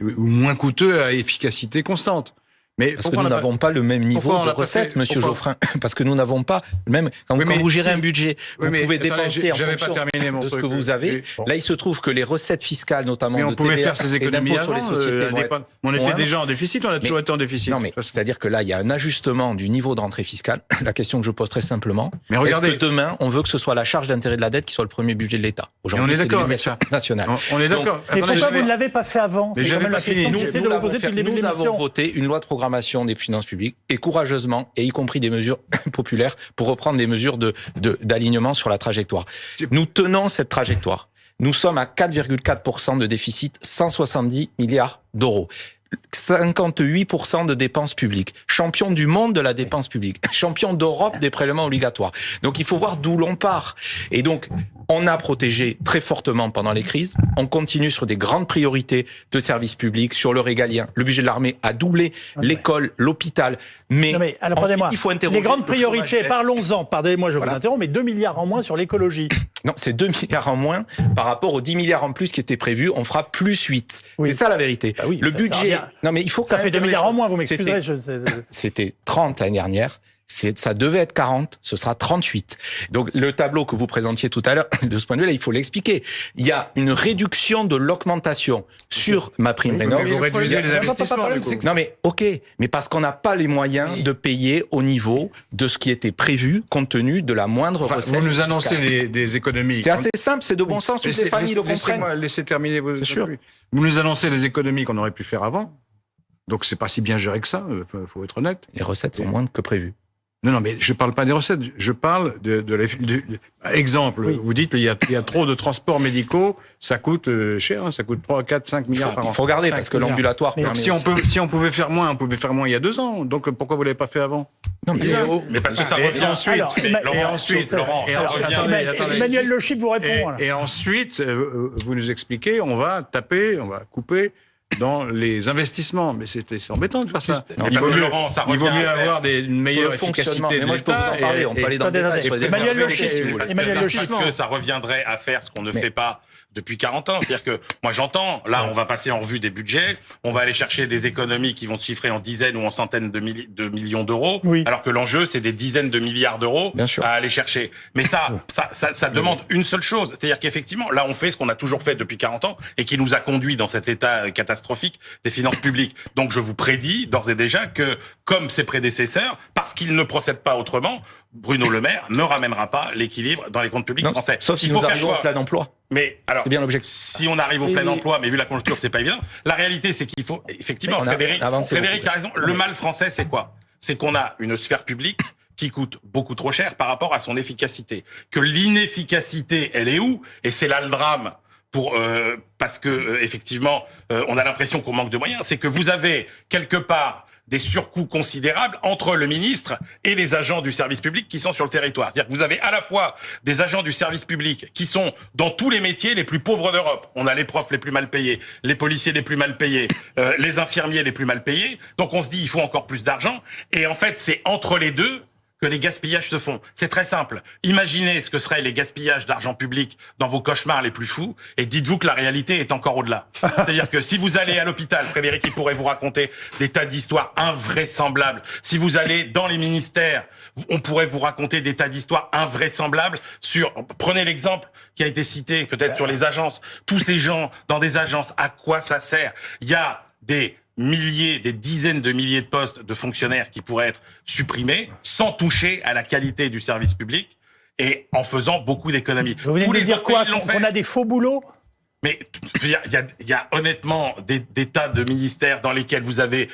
ou moins coûteux à efficacité constante. Mais parce que nous n'avons pas le même niveau de recettes, Monsieur Geoffrin. Parce que nous n'avons pas le même. Quand vous gérez un budget, vous pouvez dépenser en fonction de ce que vous avez. Là, il se trouve que les recettes fiscales, notamment mais on de pouvait TVA faire ces économies sur les sociétés, on était déjà en déficit, on a toujours été en déficit. Non, mais c'est-à-dire que là, il y a un ajustement du niveau de rentrée fiscale. La question que je pose très simplement, mais regardez, est-ce que demain, on veut que ce soit la charge d'intérêt de la dette qui soit le premier budget de l'État? Aujourd'hui, c'est l'éducation nationale. On est d'accord. Mais pourquoi vous ne l'avez pas fait avant? C'est quand même la question que j'essaie de vous poser depuis le début de l'émission. Nous avons voté une loi de programmation des finances publiques et courageusement, et y compris des mesures populaires pour reprendre des mesures d'alignement sur la trajectoire. Nous tenons cette trajectoire. Nous sommes à 4,4% de déficit, 170 milliards d'euros. 58% de dépenses publiques, champion du monde de la dépense publique, champion d'Europe des prélèvements obligatoires. Donc il faut voir d'où l'on part. Et donc on a protégé très fortement pendant les crises, on continue sur des grandes priorités de services publics, sur le régalien. Le budget de l'armée a doublé, l'école, l'hôpital. Mais alors, pardonnez-moi, il faut interroger les grandes priorités, parlons-en, pardonnez-moi, je vous interromps, mais 2 milliards en moins sur l'écologie. Non, c'est 2 milliards en moins par rapport aux 10 milliards en plus qui étaient prévus. On fera plus 8. C'est ça la vérité. Bah oui, le budget. Non, mais il faut. Ça fait 2 milliards en moins. Vous m'excuserez. C'était 30 l'année dernière. Ça devait être 40, ce sera 38. Donc le tableau que vous présentiez tout à l'heure, de ce point de vue-là, il faut l'expliquer. Il y a une réduction de l'augmentation sur ma prime rénov'. Vous réduisez les investissements. Non mais ok, mais parce qu'on n'a pas les moyens de payer au niveau de ce qui était prévu, compte tenu de la moindre recette. Vous nous annoncez des économies. C'est assez simple, c'est de bon sens, toutes les familles le comprennent. Laissez terminer vos. Vous nous annoncez les économies qu'on aurait pu faire avant. Donc c'est pas si bien géré que ça, faut être honnête. Les recettes sont moins que prévues. Non, mais je parle pas des recettes, je parle exemple, vous dites il y a trop de transports médicaux, ça coûte cher, ça coûte 3, 4, 5 milliards par an. Il faut regarder, parce que l'ambulatoire... Si on pouvait faire moins, il y a 2 ans, donc pourquoi vous l'avez pas fait avant? Non, mais parce que ça revient ensuite. Laurent, ça revient. Emmanuel Le Chip vous répond. Et ensuite, vous nous expliquez, on va couper dans les investissements. Mais c'est embêtant de faire ça. Il vaut mieux avoir une meilleure efficacité de l'État. On peut aller dans le détail sur les Emmanuel Le Chip, parce que ça reviendrait à faire ce qu'on ne fait pas depuis 40 ans. C'est-à-dire que, moi j'entends, là on va passer en revue des budgets, on va aller chercher des économies qui vont se chiffrer en dizaines ou en centaines de millions d'euros, alors que l'enjeu c'est des dizaines de milliards d'euros à aller chercher. Mais ça demande une seule chose, c'est-à-dire qu'effectivement, là on fait ce qu'on a toujours fait depuis 40 ans et qui nous a conduit dans cet état catastrophique des finances publiques. Donc je vous prédis d'ores et déjà que, comme ses prédécesseurs, parce qu'il ne procède pas autrement, Bruno Le Maire ne ramènera pas l'équilibre dans les comptes publics français. Sauf si nous arrivons au plein emploi. Mais alors, c'est bien l'objectif. Si on arrive au plein emploi, mais vu la conjoncture, c'est pas évident. La réalité, c'est qu'il faut effectivement, Frédéric a raison. Le mal français, c'est quoi? C'est qu'on a une sphère publique qui coûte beaucoup trop cher par rapport à son efficacité. Que l'inefficacité, elle est où? Et c'est là le drame. Parce que effectivement, on a l'impression qu'on manque de moyens. C'est que vous avez quelque part des surcoûts considérables entre le ministre et les agents du service public qui sont sur le territoire. C'est-à-dire que vous avez à la fois des agents du service public qui sont dans tous les métiers les plus pauvres d'Europe. On a les profs les plus mal payés, les policiers les plus mal payés, les infirmiers les plus mal payés. Donc on se dit il faut encore plus d'argent. Et en fait, c'est entre les deux que les gaspillages se font. C'est très simple. Imaginez ce que seraient les gaspillages d'argent public dans vos cauchemars les plus fous et dites-vous que la réalité est encore au-delà. C'est-à-dire que si vous allez à l'hôpital, Frédéric, il pourrait vous raconter des tas d'histoires invraisemblables. Si vous allez dans les ministères, on pourrait vous raconter des tas d'histoires invraisemblables prenez l'exemple qui a été cité peut-être sur les agences. Tous ces gens dans des agences, à quoi ça sert? Il y a des dizaines de milliers de postes de fonctionnaires qui pourraient être supprimés sans toucher à la qualité du service public et en faisant beaucoup d'économies. Vous venez de dire quoi? Qu'on a des faux boulots? Mais il y a honnêtement des tas de ministères dans lesquels vous avez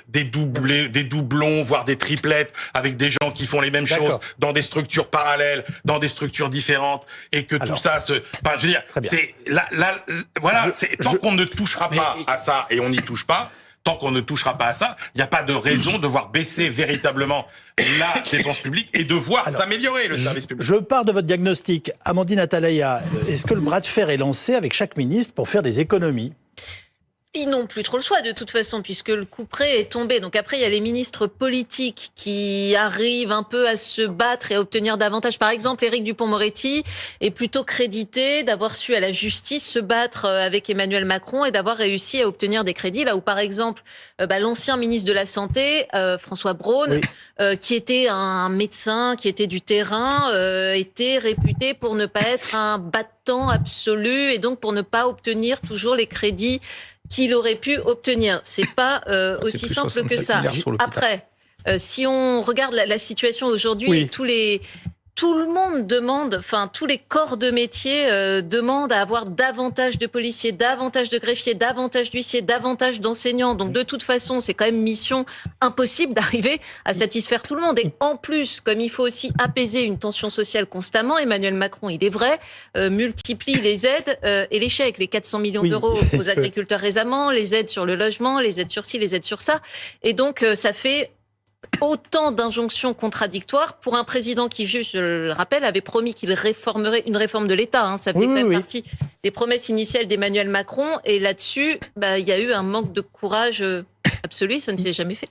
des doublons, voire des triplettes, avec des gens qui font les mêmes choses dans des structures parallèles, dans des structures différentes, et que tout ça je veux dire, c'est tant qu'on ne touchera pas à ça, et on n'y touche pas. Tant qu'on ne touchera pas à ça, il n'y a pas de raison de voir baisser véritablement la dépense publique et de voir s'améliorer le service public. Je pars de votre diagnostic. Amandine Atalaya, est-ce que le bras de fer est lancé avec chaque ministre pour faire des économies? Ils n'ont plus trop le choix de toute façon puisque le couperet est tombé. Donc après, il y a les ministres politiques qui arrivent un peu à se battre et à obtenir davantage. Par exemple, Éric Dupond-Moretti est plutôt crédité d'avoir su à la justice se battre avec Emmanuel Macron et d'avoir réussi à obtenir des crédits. Là où par exemple, l'ancien ministre de la Santé, François Braun, qui était un médecin, qui était du terrain, était réputé pour ne pas être un battant absolu et donc pour ne pas obtenir toujours les crédits qu'il aurait pu obtenir. C'est pas aussi simple que ça. Après, si on regarde la situation aujourd'hui, tout le monde demande, enfin tous les corps de métier demandent à avoir davantage de policiers, davantage de greffiers, davantage d'huissiers, davantage d'enseignants. Donc de toute façon, c'est quand même mission impossible d'arriver à satisfaire tout le monde. Et en plus, comme il faut aussi apaiser une tension sociale constamment, Emmanuel Macron, il est vrai, multiplie les aides et les chèques, les 400 millions d'euros aux agriculteurs récemment, les aides sur le logement, les aides sur ci, les aides sur ça. Et donc ça fait autant d'injonctions contradictoires pour un président qui, juste, je le rappelle, avait promis qu'il réformerait une réforme de l'État. Hein. Ça faisait quand même partie des promesses initiales d'Emmanuel Macron. Et là-dessus, il y a eu un manque de courage absolu. Ça ne s'est jamais fait.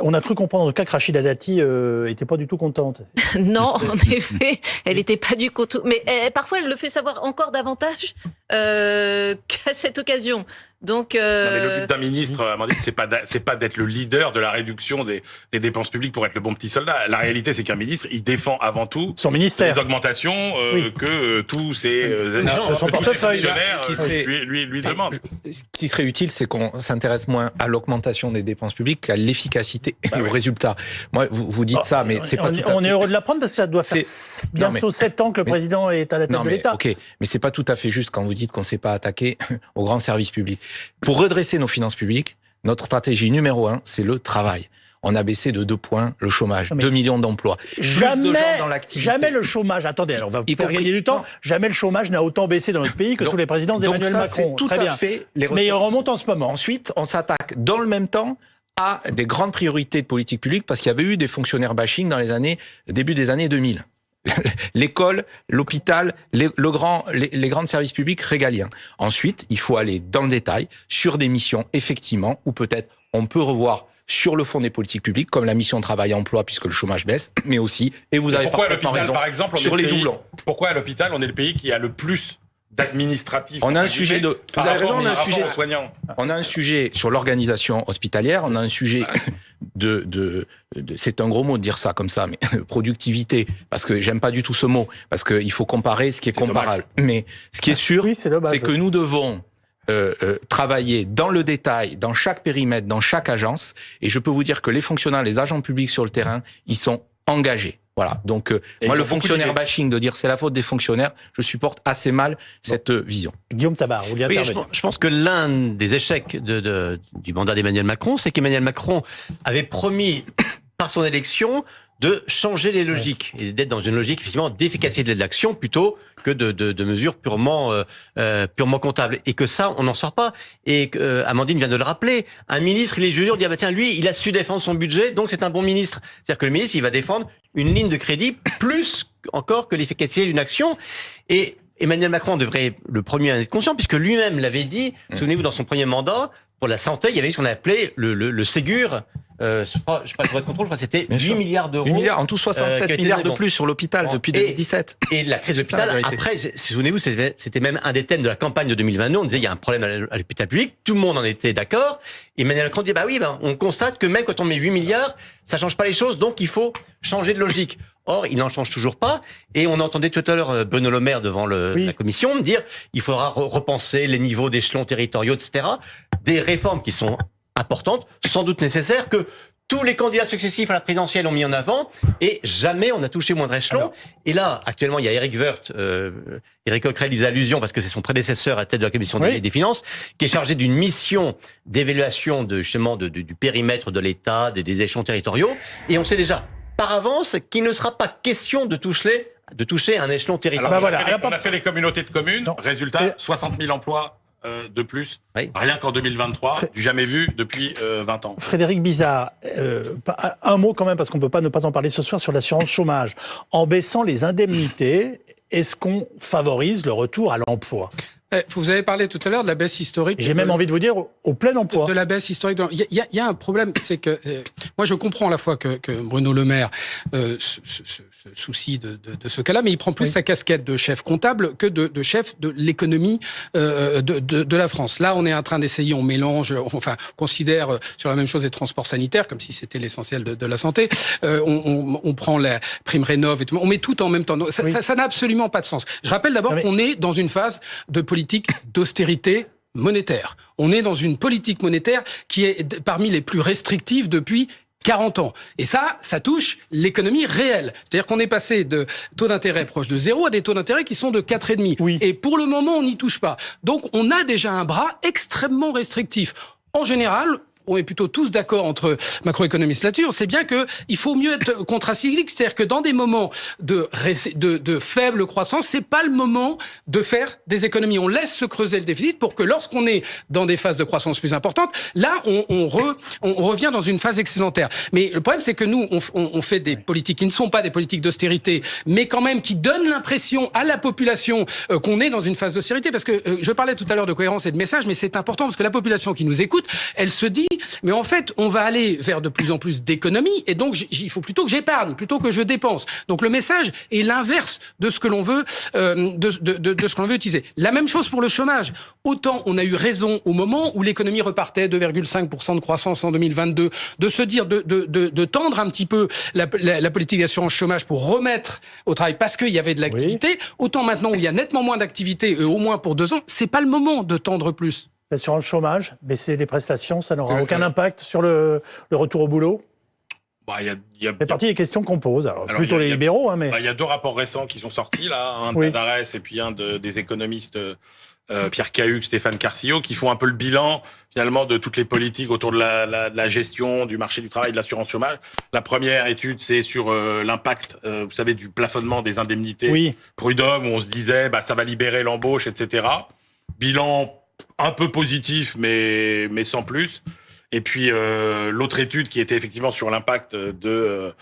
On a cru comprendre en tout cas que Rachida Dati était pas du tout contente. Non, en effet, elle n'était pas du tout. Mais parfois, elle le fait savoir encore davantage qu'à cette occasion. Donc, non, mais le but d'un ministre, Amandine, c'est pas d'être le leader de la réduction des dépenses publiques pour être le bon petit soldat. La réalité, c'est qu'un ministre, il défend avant tout son ministère, les augmentations que tous ses fonctionnaires lui demandent. Ce qui serait utile, c'est qu'on s'intéresse moins à l'augmentation des dépenses publiques qu'à l'efficacité et aux résultats. Moi, vous dites ça, mais c'est pas tout à fait... On est heureux de l'apprendre parce que ça doit faire bientôt 7 ans que le président est à la tête de l'État. Ok, mais c'est pas tout à fait juste quand vous dites qu'on ne s'est pas attaqué aux grands services publics. Pour redresser nos finances publiques, notre stratégie numéro 1, c'est le travail. On a baissé de 2 points le chômage, 2 millions d'emplois. Jamais, plus de gens dans l'activité. Jamais le chômage, attendez, alors on va vous faire gagner du temps, jamais le chômage n'a autant baissé dans notre pays que sous les présidences d'Emmanuel Macron. Tout à fait les mais il remonte en ce moment. Ensuite, on s'attaque dans le même temps à des grandes priorités de politique publique parce qu'il y avait eu des fonctionnaires bashing dans début des années 2000. L'école, l'hôpital, les grands services publics régaliens. Ensuite, il faut aller dans le détail sur des missions, effectivement, où peut-être on peut revoir sur le fond des politiques publiques, comme la mission travail-emploi, puisque le chômage baisse, mais aussi, et vous avez parfaitement raison, par exemple, sur les doublons. Pourquoi à l'hôpital, on est le pays qui a le plus d'administratif? On a un sujet de... Vous avez raison, on a un sujet soignants. On a un sujet sur l'organisation hospitalière, on a un sujet c'est un gros mot de dire ça comme ça, mais productivité, parce que j'aime pas du tout ce mot, parce qu'il faut comparer ce qui est comparable. Dommage. Mais ce qui est sûr, c'est que nous devons travailler dans le détail, dans chaque périmètre, dans chaque agence, et je peux vous dire que les fonctionnaires, les agents publics sur le terrain, ils sont engagés. Voilà. Donc, moi, le fonctionnaire bashing de dire c'est la faute des fonctionnaires, je supporte assez mal cette vision. Guillaume Tabar, vous voulez intervenir ? Je pense que l'un des échecs du mandat d'Emmanuel Macron, c'est qu'Emmanuel Macron avait promis par son élection de changer les logiques et d'être dans une logique effectivement d'efficacité de l'action plutôt que de mesures purement comptables, et que ça on n'en sort pas, et Amandine vient de le rappeler, un ministre il est jugé, on dit tiens lui il a su défendre son budget donc c'est un bon ministre, c'est-à-dire que le ministre il va défendre une ligne de crédit plus encore que l'efficacité d'une action. Et Emmanuel Macron devrait le premier en être conscient, puisque lui-même l'avait dit, souvenez-vous, dans son premier mandat, pour la santé, il y avait ce qu'on appelait le Ségur. Je sais pas, pour être contrôle, je crois que c'était 8 milliards d'euros. 8 milliards, en tout 67 milliards de plus sur l'hôpital depuis 2017. Et la crise de l'hôpital, après, souvenez-vous, c'était même un des thèmes de la campagne de 2022. On disait, il y a un problème à l'hôpital public. Tout le monde en était d'accord. Et Emmanuel Macron dit, on constate que même quand on met 8 milliards, ça change pas les choses, donc il faut changer de logique. Or, il n'en change toujours pas. Et on entendait tout à l'heure Bruno Le Maire devant la commission dire, il faudra repenser les niveaux d'échelons territoriaux, etc. Des réformes qui sont importantes, sans doute nécessaires, que tous les candidats successifs à la présidentielle ont mis en avant, et jamais on a touché moindre échelon. Et là, actuellement, il y a Éric Woerth, Éric Coquerel, il faisait allusion parce que c'est son prédécesseur à la tête de la commission des finances, qui est chargé d'une mission d'évaluation du périmètre de l'État, des échelons territoriaux, et on sait déjà par avance qu'il ne sera pas question de toucher un échelon territorial. Alors, on a fait les communautés de communes, résultat, 60 000 emplois de plus, rien qu'en 2023, du jamais vu depuis 20 ans. Frédéric Bizard, un mot quand même, parce qu'on ne peut pas ne pas en parler ce soir, sur l'assurance chômage. En baissant les indemnités, est-ce qu'on favorise le retour à l'emploi ? Vous avez parlé tout à l'heure de la baisse historique. J'ai même envie de vous dire au plein emploi. De la baisse historique. Il y a un problème, c'est que moi je comprends à la fois que Bruno Le Maire se soucie de ce cas-là, mais il prend plus sa casquette de chef comptable que de chef de l'économie de la France. Là, on est en train d'essayer, on mélange, enfin, on considère sur la même chose les transports sanitaires, comme si c'était l'essentiel de la santé. On prend la prime rénov et tout, on met tout en même temps. Ça n'a absolument pas de sens. Je rappelle d'abord qu'on est dans une phase de politique d'austérité monétaire. On est dans une politique monétaire qui est parmi les plus restrictives depuis 40 ans. Et ça touche l'économie réelle. C'est-à-dire qu'on est passé de taux d'intérêt proche de 0 à des taux d'intérêt qui sont de 4,5. Oui. Et pour le moment, on n'y touche pas. Donc, on a déjà un bras extrêmement restrictif. En général, on est plutôt tous d'accord entre macroéconomistes là-dessus, on sait bien que il faut mieux être contracyclique, c'est-à-dire que dans des moments de faible croissance, c'est pas le moment de faire des économies. On laisse se creuser le déficit pour que lorsqu'on est dans des phases de croissance plus importantes, là, on revient dans une phase excédentaire. Mais le problème, c'est que nous, on fait des politiques qui ne sont pas des politiques d'austérité, mais quand même qui donnent l'impression à la population qu'on est dans une phase d'austérité. Parce que je parlais tout à l'heure de cohérence et de message, mais c'est important parce que la population qui nous écoute, elle se dit mais en fait, on va aller vers de plus en plus d'économies et donc il faut plutôt que j'épargne, plutôt que je dépense. Donc le message est l'inverse de ce que l'on veut, de ce que l'on veut utiliser. La même chose pour le chômage. Autant on a eu raison au moment où l'économie repartait 2,5% de croissance en 2022, de se dire de tendre un petit peu la politique d'assurance chômage pour remettre au travail parce qu'il y avait de l'activité. Oui. Autant maintenant où il y a nettement moins d'activité, au moins pour 2 ans, c'est pas le moment de tendre plus. L'assurance chômage, baisser les prestations, ça n'aura aucun impact sur le retour au boulot? C'est partie des questions qu'on pose. Alors plutôt les libéraux, mais... Il y a 2 rapports récents qui sont sortis, là, un de Padarès et puis un des économistes Pierre Cahuc, Stéphane Carcillo, qui font un peu le bilan, finalement, de toutes les politiques autour de la gestion du marché du travail, de l'assurance chômage. La première étude, c'est sur l'impact, vous savez, du plafonnement des indemnités prud'hommes, où on se disait, ça va libérer l'embauche, etc. Bilan un peu positif, mais sans plus. Et puis l'autre étude qui était effectivement sur l'impact du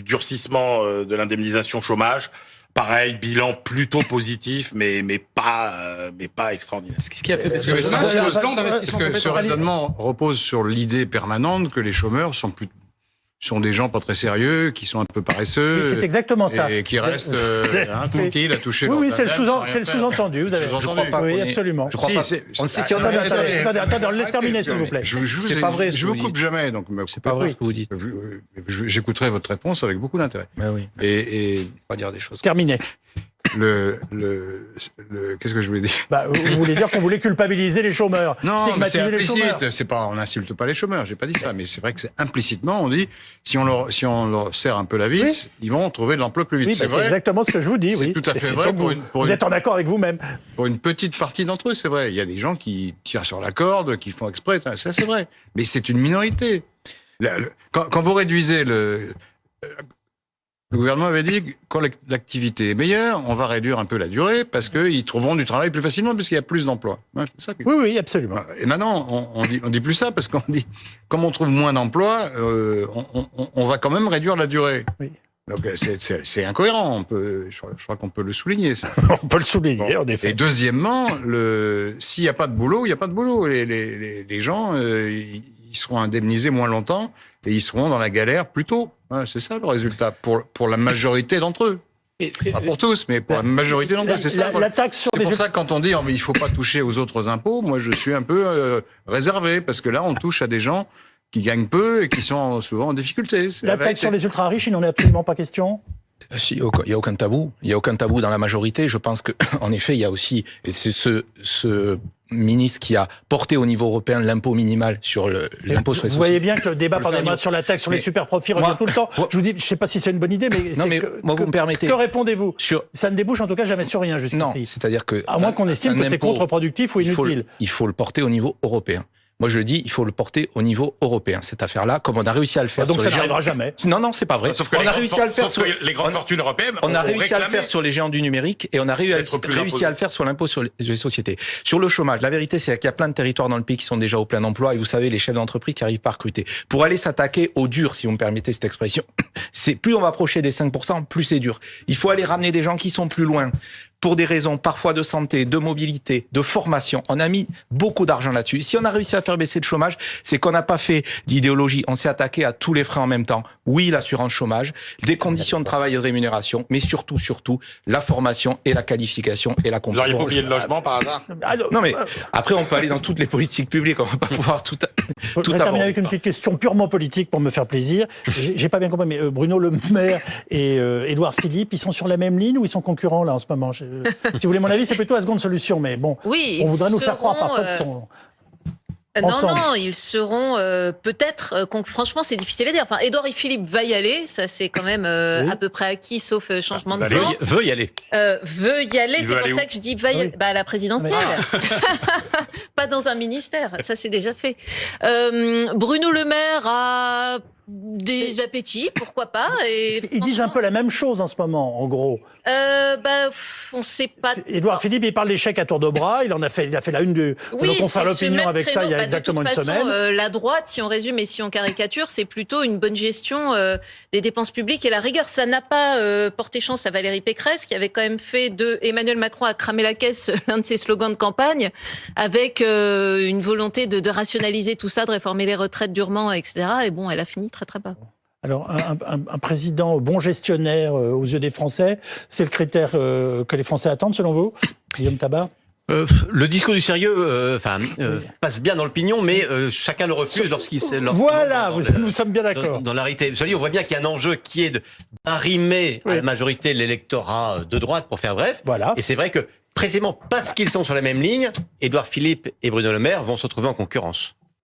durcissement de l'indemnisation chômage. Pareil, bilan plutôt positif, mais pas extraordinaire. Ce qui a fait baisser le chômage, c'est un plan d'investissement. Parce que ce raisonnement repose sur l'idée permanente que les chômeurs sont des gens pas très sérieux, qui sont un peu paresseux. Oui, c'est exactement ça. Et qui restent tranquilles à toucher leur c'est le sous-entendu. Vous avez oui, absolument. Je crois pas. Attendez, on le laisse terminer, s'il vous plaît. C'est pas vrai. Je vous coupe jamais, donc. C'est pas vrai ce que vous dites. J'écouterai votre réponse avec beaucoup d'intérêt. Oui. Et pas dire des choses. Terminé. Qu'est-ce que je voulais dire? Vous voulez dire qu'on voulait culpabiliser les chômeurs, stigmatiser les chômeurs. C'est pas, on n'insulte pas les chômeurs, j'ai pas dit ça, mais c'est vrai que c'est implicitement, on dit, si on leur serre un peu la vis, ils vont trouver de l'emploi plus vite. Oui, c'est exactement ce que je vous dis, C'est tout à fait vrai. Vous êtes en accord avec vous-même. Pour une petite partie d'entre eux, c'est vrai. Il y a des gens qui tirent sur la corde, qui font exprès, ça c'est vrai. Mais c'est une minorité. Quand vous réduisez le gouvernement avait dit que quand l'activité est meilleure, on va réduire un peu la durée parce qu'ils trouveront du travail plus facilement puisqu'il y a plus d'emplois. Oui, absolument. Et maintenant, on dit plus ça parce qu'on dit, comme on trouve moins d'emplois, on va quand même réduire la durée. Oui. Donc c'est incohérent. Je crois qu'on peut le souligner. Ça. On peut le souligner, en effet. Et deuxièmement, s'il n'y a pas de boulot, il n'y a pas de boulot. Les gens, ils seront indemnisés moins longtemps et ils seront dans la galère plus tôt. Ouais, c'est ça le résultat pour la majorité d'entre eux. Pas pour tous, mais pour la majorité d'entre eux. C'est ça. C'est pour ça que quand on dit il faut pas toucher aux autres impôts, moi je suis un peu réservé parce que là on touche à des gens qui gagnent peu et qui sont souvent en difficulté. La taxe sur les ultra riches, il n'en est absolument pas question. Si, il n'y a aucun tabou. Il n'y a aucun tabou dans la majorité. Je pense que, en effet, il y a aussi, et c'est ce ministre qui a porté au niveau européen l'impôt minimal sur l'impôt sur les sociétés. Vous voyez bien que le débat sur la taxe sur les super profits revient tout le temps. Je vous dis, je ne sais pas si c'est une bonne idée, mais vous me permettez. Que répondez-vous? Ça ne débouche en tout cas jamais sur rien jusqu'ici. Non, c'est-à-dire que à moins qu'on estime que c'est contre-productif ou inutile. Il faut le porter au niveau européen. Moi, je dis, il faut le porter au niveau européen, cette affaire-là, comme on a réussi à le faire. Donc ça n'arrivera jamais. Non, c'est pas vrai. Sauf que les grandes fortunes européennes. On a réussi à le faire sur les géants du numérique et on a réussi à le faire sur l'impôt sur les sociétés. Sur le chômage, la vérité, c'est qu'il y a plein de territoires dans le pays qui sont déjà au plein emploi et vous savez, les chefs d'entreprise qui arrivent pas à recruter. Pour aller s'attaquer au dur, si vous me permettez cette expression, c'est plus on va approcher des 5%, plus c'est dur. Il faut aller ramener des gens qui sont plus loin. pour des raisons parfois de santé, de mobilité, de formation. On a mis beaucoup d'argent là-dessus. Si on a réussi à faire baisser le chômage, c'est qu'on n'a pas fait d'idéologie. On s'est attaqué à tous les frais en même temps. Oui, l'assurance chômage, des conditions de travail et de rémunération, mais surtout, la formation et la qualification et la compétence. Vous n'auriez pas oublié le logement par hasard? Non, mais après, on peut aller dans toutes les politiques publiques. On va pas pouvoir tout Je vais terminer avec une petite question purement politique pour me faire plaisir. J'ai pas bien compris, mais Bruno Le Maire et Édouard Philippe, ils sont sur la même ligne ou ils sont concurrents là en ce moment? Si vous voulez mon avis, c'est plutôt la seconde solution, mais bon, oui, on voudrait nous faire croire parfois qu'ils sont ensemble. Non, ils seront peut-être. Franchement, c'est difficile à dire. Enfin, Édouard et Philippe va y aller, ça c'est quand même à peu près acquis, sauf changement de plan. Veut y aller. Veut y aller, c'est pour ça que je dis va y aller. Bah, à la présidentielle. Pas dans un ministère, ça c'est déjà fait. Bruno Le Maire a des appétits, pourquoi pas. Et ils disent un peu la même chose en ce moment, en gros. On sait pas. Édouard Philippe, il parle d'échec à tour de bras. Il a fait la une de nos confrères l'opinion avec ça il y a exactement une semaine. La droite, si on résume et si on caricature, c'est plutôt une bonne gestion des dépenses publiques et la rigueur. Ça n'a pas porté chance à Valérie Pécresse, qui avait quand même fait de Emmanuel Macron a cramé la caisse l'un de ses slogans de campagne, avec une volonté de rationaliser tout ça, de réformer les retraites durement, etc. Et bon, elle a fini très très bas. Alors, un président bon gestionnaire aux yeux des Français, c'est le critère que les Français attendent, selon vous, Guillaume Tabar? Le discours du sérieux passe bien dans le pignon, mais chacun le refuse lorsqu'il... Voilà, nous sommes bien d'accord. Dans la réalité, on voit bien qu'il y a un enjeu qui est d'arrimer à la majorité de l'électorat de droite, pour faire bref. Voilà. Et c'est vrai que, précisément parce qu'ils sont sur la même ligne, Édouard Philippe et Bruno Le Maire vont se retrouver en concurrence.